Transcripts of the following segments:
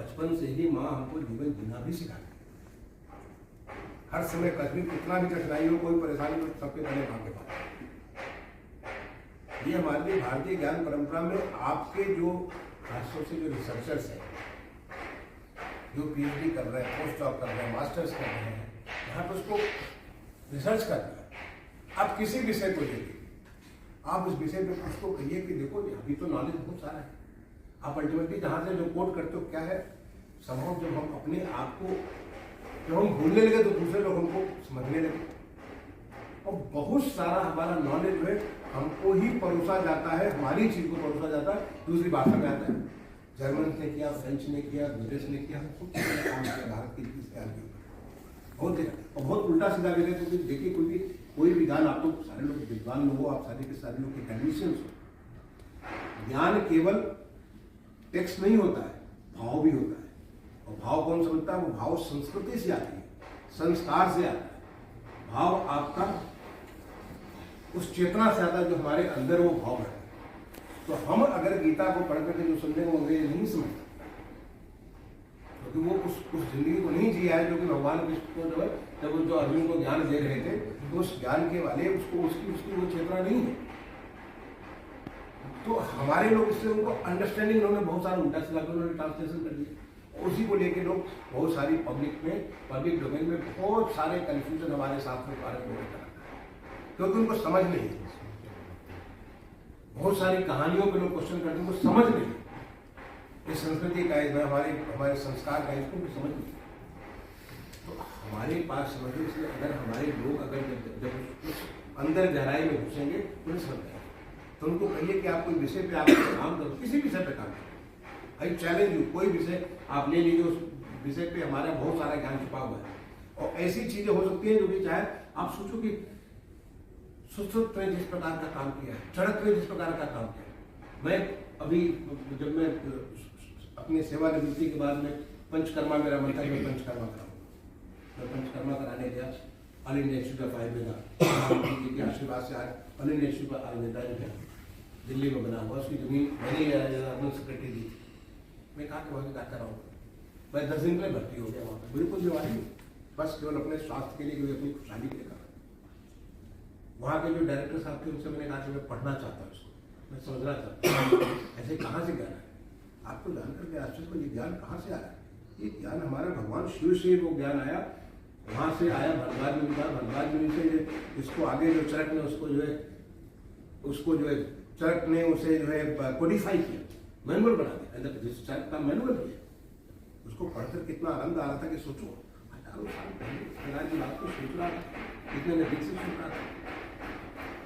बचपन से ही माँ हमको जीवन जीना भी सिखाती है। हर समय कभी कितना भी कठिनाई हो, कोई परेशानी हो, सबके पहले माँ के पास। ये हमारे लिए भारतीय ज्ञान परंपरा में आपके जो खासतौर से जो रिसर्चर्स हैं, जो पीएचडी कर रहे हैं, पोस्ट डॉक कर रहे हैं, मास्टर्स कर रहे हैं, यहाँ पर उसको रिसर्च करना है। आप किसी विषय को लेंगे, आप उस विषय पे उसको कहिए कि देखो अभी तो नॉलेज बहुत सारा है। आप अल्टीमेटली जहाँ से जो कोट करते हो क्या है, संभव जब हम अपने आप को जब हम भूलने लगे तो दूसरे लोग हमको समझने लगे, और बहुत सारा हमारा नॉलेज जो है हमको ही परोसा जाता है, हमारी चीज को परोसा जाता है, दूसरी भाषा में आता है। जर्मन ने किया, फ्रेंच ने किया, ब्रिटिश ने किया, कुछ काम किया भारत की चीज के बहुत देखा, और बहुत उल्टा सीधा भी है। क्योंकि देखिए कोई भी ज्ञान, आप लोग सारे लोग विद्वान लोग हो, आप सारे के सारे लोग के कंडीशन हो, ज्ञान केवल टेक्स्ट नहीं होता है, भाव भी होता है। और भाव कौन सा होता है? वो भाव संस्कृति से आती है, संस्कार से आता है। भाव आपका उस चेतना से आता है जो हमारे अंदर वो भाव है। तो हम अगर गीता को पढ़ करके जो सुनने को अंग्रेज नहीं समझते, क्योंकि वो उस जिंदगी को नहीं जिया है जो कि भगवान कृष्ण को जो है जब जो अर्जुन को ज्ञान दे रहे थे, तो उस ज्ञान के वाले उसको उसकी वो चेतना नहीं है। तो हमारे लोग इससे उनको अंडरस्टैंडिंग, उन्होंने बहुत सारा उल्टा सीधा उन्होंने ट्रांसलेशन कर दिया। उसी को लेके लोग बहुत सारी पब्लिक डोमेन में बहुत सारे कंफ्यूजन हमारे साथ में भारत में होता है, क्योंकि उनको समझ नहीं है। बहुत सारी कहानियों पे लोग क्वेश्चन करते हैं, उनको समझ नहीं है। ये संस्कृति का हमारे संस्कार का इसको भी समझ नहीं। तो हमारे पास समझो, इसलिए अगर हमारे लोग अगर जब अंदर गहराई में घुसेंगे तो नहीं समझ जाएंगे। तो उनको कहिए कि आप कोई विषय पे आप काम करो, किसी विषय पे काम करो। आई चैलेंज यू, कोई विषय आप ले लीजिए, उस विषय पे हमारा बहुत सारा ज्ञान छुपा हुआ है। और ऐसी चीजें हो सकती हैं जो कि चाहे आप सोचो कि सुश्रुत ने जिस प्रकार का काम किया है, चरक ने जिस प्रकार का काम किया है। मैं अभी जब मैं अपनी सेवानिवृत्ति के बाद में पंचकर्मा, मेरा मन था कि मैं पंचकर्मा कराऊँ। मैं पंचकर्मा कराने गया all India institute of Ayurveda के आशीर्वाद से। All India institute of Ayurveda जो है दिल्ली में बना हुआ, उसकी जमीन मैंने अर्बन सेक्रेटरी दी। मैं कहा कि वहाँ क्या कराऊँ। मैं 10 दिन पहले भर्ती हो गया वहाँ पर, बिल्कुल बीमारी नहीं, बस केवल अपने स्वास्थ्य के लिए, केवल अपनी खुशहाली के लिए करा। वहाँ के जो डायरेक्टर साहब थे उनसे मैंने कहा कि मैं पढ़ना चाहता हूँ इसको, मैं समझना चाहता हूँ ऐसे कहाँ से ज्ञान है। आपको जानकर के आश्चर्य को, ये ज्ञान कहाँ से आया? ये ज्ञान हमारा भगवान शिव से वो ज्ञान आया, वहाँ से आया भरद्वाज मुनि का। भरद्वाज मुनि से इसको आगे जो चरक ने उसको जो है चरक ने उसे जो है कोडिफाई किया, मैनुअल बना दिया। जिस चरक का मैनुअल किया, उसको पढ़कर कितना आनंद आ रहा था कि सोचो हजारों साल पहले की बात को सोच रहा था, इतने नजदीक से सोच रहा था।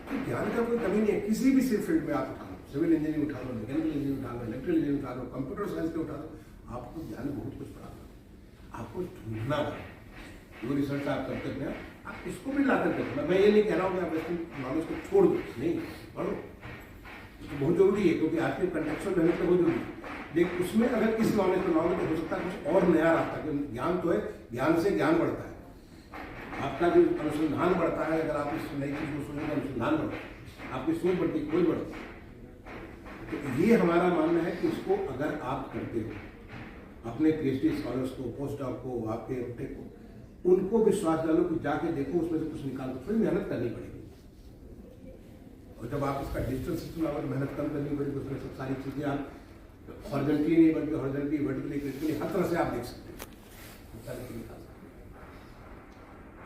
तो ज्ञान का कोई कमी नहीं है। किसी भी फील्ड में आप उठा लो, सिविल इंजीनियरिंग उठा लो, मैकेनिकल इंजीनियरिंग उठा लो, इलेक्ट्रिकल इंजीनियरिंग उठा लो, कंप्यूटर साइंस के उठा लो, आपको ज्ञान बहुत कुछ पढ़ा। आपको ढूंढना है जो रिसर्च आप करते हैं, आप इसको भी ला करके। मैं ये नहीं कह रहा हूँ कि आप वेस्टर्न नॉलेज को छोड़ दो, नहीं, पढ़ो, तो बहुत जरूरी है, क्योंकि आज के कंटेक्चुअल मेहनत तो बहुत जरूरी है। लेकिन उसमें अगर इस नॉलेज को लाओगे तो हो सकता है कुछ और नया रास्ता, क्योंकि ज्ञान तो है, ज्ञान से ज्ञान बढ़ता है, आपका जो अनुसंधान बढ़ता है। अगर आप इस नई चीज को सोचेंगे, अनुसंधान बढ़ता है, आपकी सोच बढ़ती है, खोज बढ़ती है। तो ये हमारा मानना है कि इसको अगर आप करते हो, अपने पीएचडी स्कॉलर्स को, पोस्ट डॉक को, आपके एमटेक को, उनको विश्वास डालो कि जाके देखो, उसमें से कुछ निकालो। थोड़ी मेहनत करनी पड़ेगी, और जब आप इसका डिजिटल सिस्टम अगर मेहनत कम करनी पड़ेगी, उसमें सब सारी चीजें आप हॉरिजॉन्टली नहीं बल्कि हॉरिजॉन्टली, वर्टिकली, क्रिटिकली हर तरह से आप देख सकते हैं,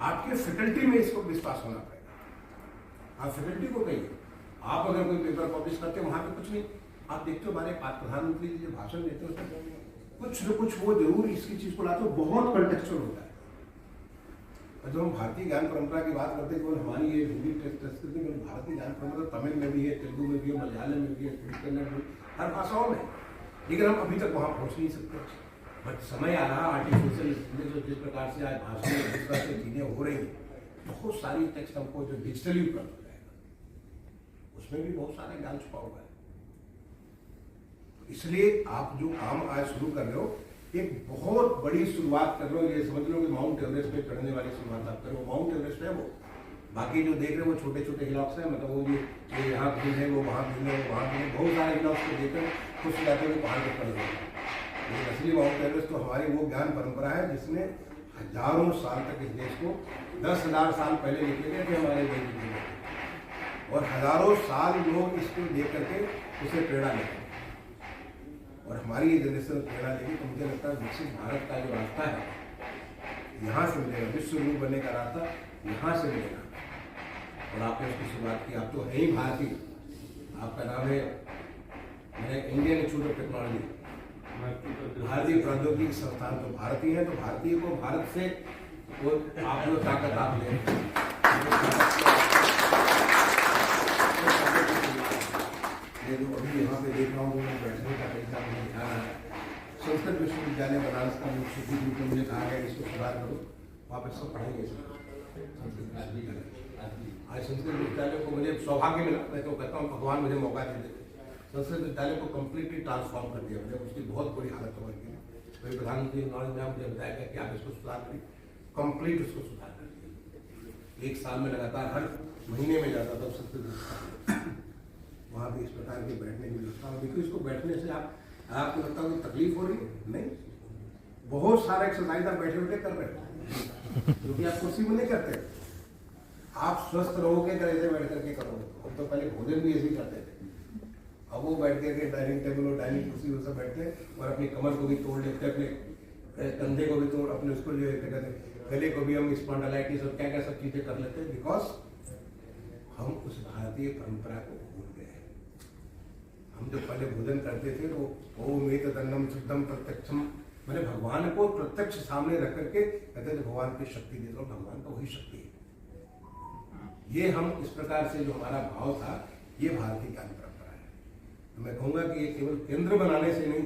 आपके फैकल्टी में इसको विश्वास होना पड़ेगा। आप फैकल्टी को कहिए, आप अगर कोई पेपर पब्लिश करते हैं वहां पे कुछ नहीं, आप देखते हो हमारे प्रधानमंत्री जी जो भाषण देते हैं उसमें कुछ न कुछ वो जरूर इसकी चीज को लाते हो, बहुत कंटेक्चुअल होता है। और जब हम भारतीय ज्ञान परंपरा की बात करते हैं, केवल हमारी ये हिंदी संस्कृति में, भारतीय ज्ञान परंपरा तमिल में भी है, तेलुगु में भी है, मलयालम में भी है, कन्नड़ में, हर भाषाओं में। लेकिन हम अभी तक वहां पहुंच नहीं सकते। बट समय आ रहा, आर्टिफिशियल इंटेलिजेंस जिस प्रकार से आज भाषा में जिस तरह से चीजें हो रही है, बहुत सारी टेक्स्ट हमको जो डिजिटली उपलब्ध हो जाएगा, उसमें भी बहुत सारा ज्ञान छुपा हुआ है। इसलिए आप जो काम आज शुरू कर रहे हो, एक बहुत बड़ी शुरुआत कर रहे हो। ये समझ लो कि माउंट एवरेस्ट पे चढ़ने वाली शुरुआत आप करो। माउंट एवरेस्ट है वो, बाकी जो देख रहे हो वो छोटे छोटे हिलॉक्स है, मतलब वो ये यहाँ भीड़ है, वो वहाँ भीड़ है, वो वहाँ भीड़ है, बहुत सारे हिलॉक्स को देखकर खुश जाते हुए पहाड़ पर पड़ गए। लेकिन असली माउंट एवरेस्ट तो हमारी वो ज्ञान परंपरा है जिसने हजारों साल तक इस देश को 10,000 साल पहले निकले गए थे हमारे वैदिक युग में, और हजारों साल लोग इसको देख करके उसे प्रेरणा लेते हैं। और हमारी ये जनरेशन प्रेरणा लेगी तो मुझे लगता है विकसित भारत का जो रास्ता है यहाँ से मिलेगा, विश्व गुरु बनने का रास्ता यहाँ से मिलेगा। और आपने उसकी शुरुआत की, आप तो है ही भारतीय, आपका नाम है इंडियन इंस्टीट्यूट ऑफ टेक्नोलॉजी, भारतीय प्रौद्योगिकी संस्थान, तो भारतीय है, तो भारतीय को भारत से वो आप जो ताकत आप ले, ये जो अभी यहाँ पे देख रहा हूँ बैठने का तरीका मुझे ध्यान आ रहा है। संस्कृत विश्वविद्यालय बनारस का मुख्य रूप में मुझे कहा गया इसको सुधार करो, वहाँ पर सब पढ़ाएंगे आज संस्कृत विद्यालय को मुझे सौभाग्य मिला, मैं तो कहता हूँ भगवान मुझे मौका दे दे, संस्कृत विद्यालय को कम्प्लीटली ट्रांसफॉर्म कर दिया। मुझे उसकी बहुत बुरी हालत हो गई है, मेरे प्रधानमंत्री नॉलेज में मुझे बताया गया कि आप इसको सुधार करिए, कंप्लीट उसको सुधार कर दिया। 1 साल में लगातार हर महीने में जाता था संस्कृत वहाँ भी इस प्रकार के बैठने की व्यवस्था। देखिए इसको बैठने से आपको लगता है तकलीफ हो रही है, नहीं, बहुत सारा एक्सरसाइज आप बैठे बैठे कर रहे हैं क्योंकि आप कुर्सी में नहीं करते, आप स्वस्थ रहोगे अगर ऐसे बैठ करके करोगे। हम तो पहले भोजन भी ऐसे ही करते थे, अब वो बैठ करके डाइनिंग टेबल और डाइनिंग कुर्सी वो सब बैठते हैं और अपनी कमर को भी तोड़ लेते हैं, अपने कंधे को भी तोड़, अपने उसको जो क्या कहते हैं गले को भी हम स्पॉन्डिलाइटिस और क्या क्या सब चीजें कर लेते हैं, बिकॉज हम उस भारतीय परंपरा को भूल गए। हम जो पहले भोजन करते थे तो ओम एतदन्नम शुद्धम प्रत्यक्षम, मैंने भगवान को प्रत्यक्ष सामने रख करके कहते थे भगवान की शक्ति दे दो, भगवान का वही शक्ति है। ये हम इस प्रकार से जो हमारा भाव था, ये भारतीय ज्ञान परंपरा है। तो मैं कहूँगा कि ये केवल केंद्र बनाने से नहीं,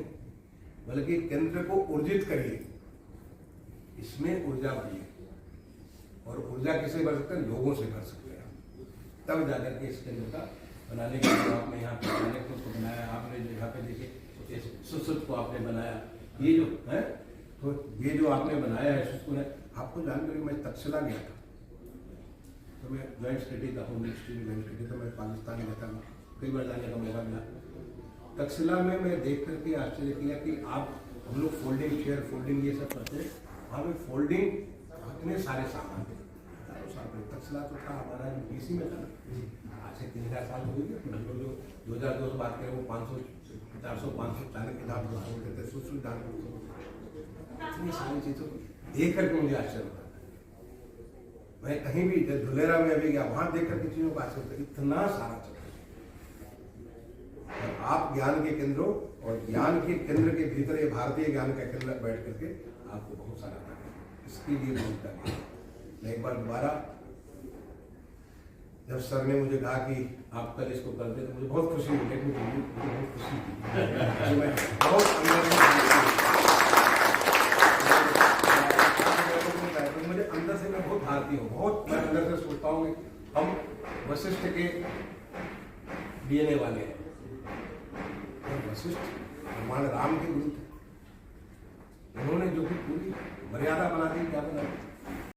बल्कि केंद्र को ऊर्जित करिए, इसमें ऊर्जा भरिए, और ऊर्जा किसे भर सकते हैं? लोगों से भर सकते हैं, तब जाकर के इस केंद्र का बनाने के लिए आपने यहाँ पे को बनाया, आपने जगह पे देखिए सुश्रुत को आपने बनाया, ये जो है तो ये जो आपने बनाया है सुश्रुत, आपको जानकर मैं तक्षशिला गया था, तो मैं ज्वाइंट स्टडी था, होम स्टडी ज्वाइंट स्टडी, तो मैं पाकिस्तान में रहता हूँ, कई बार जाने का मौका मिला। तक्षशिला में मैं देख करके आश्चर्य किया कि आप हम लोग फोल्डिंग चेयर, फोल्डिंग ये सब करते हैं, वहाँ पे फोल्डिंग इतने सारे सामान थे। तक्षशिला तो था हमारा डीसी में था, आज से 3,000 साल हो गए, हम लोग जो 2002 से बात करें वो 500, 400, 500 चालक के दाम बोलते थे, सुश्रुत दान, इतनी सारी चीज़ों को देख करके मुझे आश्चर्य होता था। मैं कहीं भी धुलेरा में अभी गया, वहां देख करके चीजों का आश्चर्य होता, इतना सारा चीज। आप ज्ञान के केंद्रों और ज्ञान के केंद्र के भीतर ये भारतीय ज्ञान का केंद्र बैठ करके आपको बहुत सारा करना है, इसके लिए बहुत करना है। मैं एक बार दोबारा जब सर ने मुझे कहा कि आप कल इसको कर दे, तो मुझे बहुत खुशी हुई, मुझे बहुत खुशी थी, मैं बहुत मुझे अंदर से मैं बहुत भारतीय हूँ, बहुत मैं अंदर से सोचता हूँ कि हम वशिष्ठ के डीएनए वाले हैं। वशिष्ठ भगवान राम के गुरु थे, उन्होंने जो कि पूरी मर्यादा बना दी, क्या बना दी,